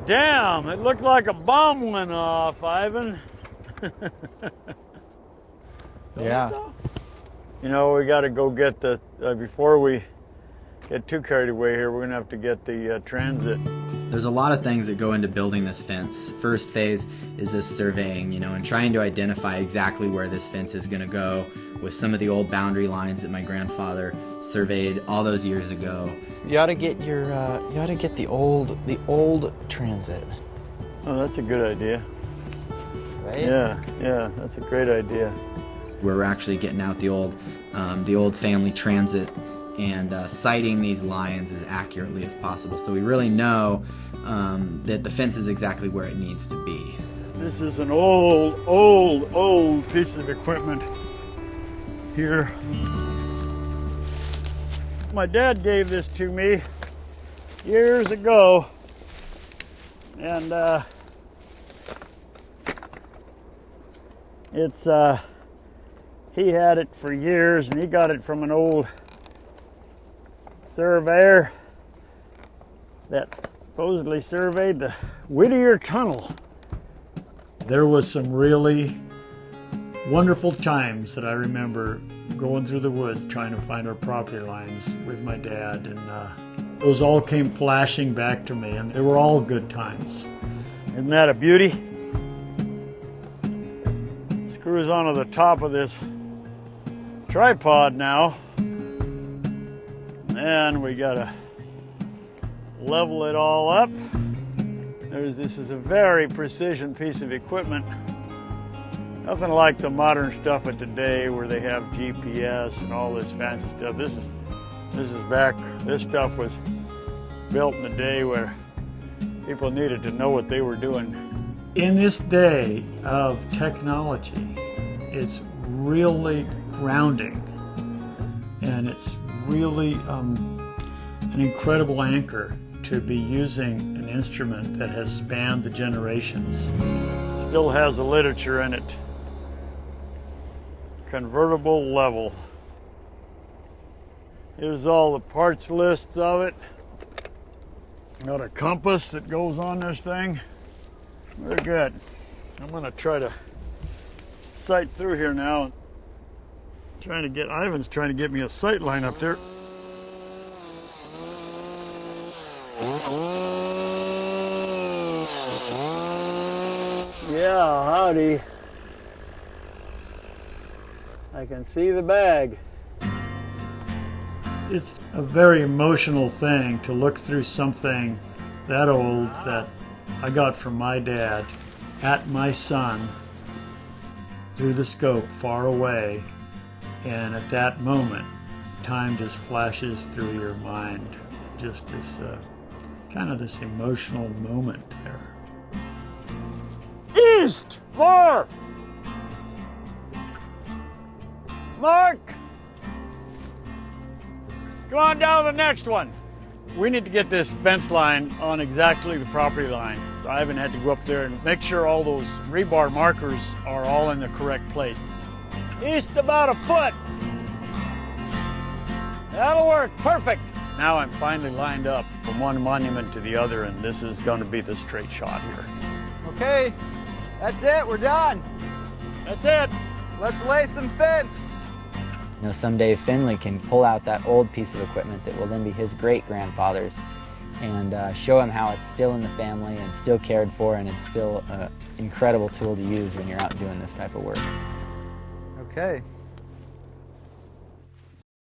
Damn, it looked like a bomb went off, Ivan. Yeah. You know, we got to go get the, before we get too carried away here, we're going to have to get the transit. There's a lot of things that go into building this fence. First phase is this surveying, you know, and trying to identify exactly where this fence is going to go with some of the old boundary lines that my grandfather surveyed all those years ago. You ought to get your, you ought to get the old transit. Oh, that's a good idea. Right? Yeah, that's a great idea. We're actually getting out the old family transit and sighting these lines as accurately as possible, so we really know that the fence is exactly where it needs to be. This is an old piece of equipment here. My dad gave this to me years ago, and he had it for years, and he got it from an old surveyor that supposedly surveyed the Yesteryear Tunnel. There was some really wonderful times that I remember going through the woods trying to find our property lines with my dad, and those all came flashing back to me, and they were all good times. Isn't that a beauty? Screws onto the top of this tripod now, and we gotta level it all up. This is a very precision piece of equipment. Nothing like the modern stuff of today where they have GPS and all this fancy stuff. This stuff was built in the day where people needed to know what they were doing. In this day of technology, it's really grounding, and it's really an incredible anchor to be using an instrument that has spanned the generations. Still has the literature in it. Convertible level. Here's all the parts lists of it. Got a compass that goes on this thing. Very good. I'm gonna try to sight through here now. Ivan's trying to get me a sight line up there. Yeah, howdy. I can see the bag. It's a very emotional thing to look through something that old that I got from my dad at my son through the scope far away, and at that moment time just flashes through your mind. Just this kind of this emotional moment there. East 4! Mark! Go on down to the next one. We need to get this fence line on exactly the property line. So Ivan had to go up there and make sure all those rebar markers are all in the correct place. East about a foot. That'll work, perfect. Now I'm finally lined up from one monument to the other, and this is going to be the straight shot here. Okay, that's it, we're done. That's it. Let's lay some fence. You know, someday Finley can pull out that old piece of equipment that will then be his great-grandfather's and show him how it's still in the family and still cared for, and it's still an incredible tool to use when you're out doing this type of work. Okay.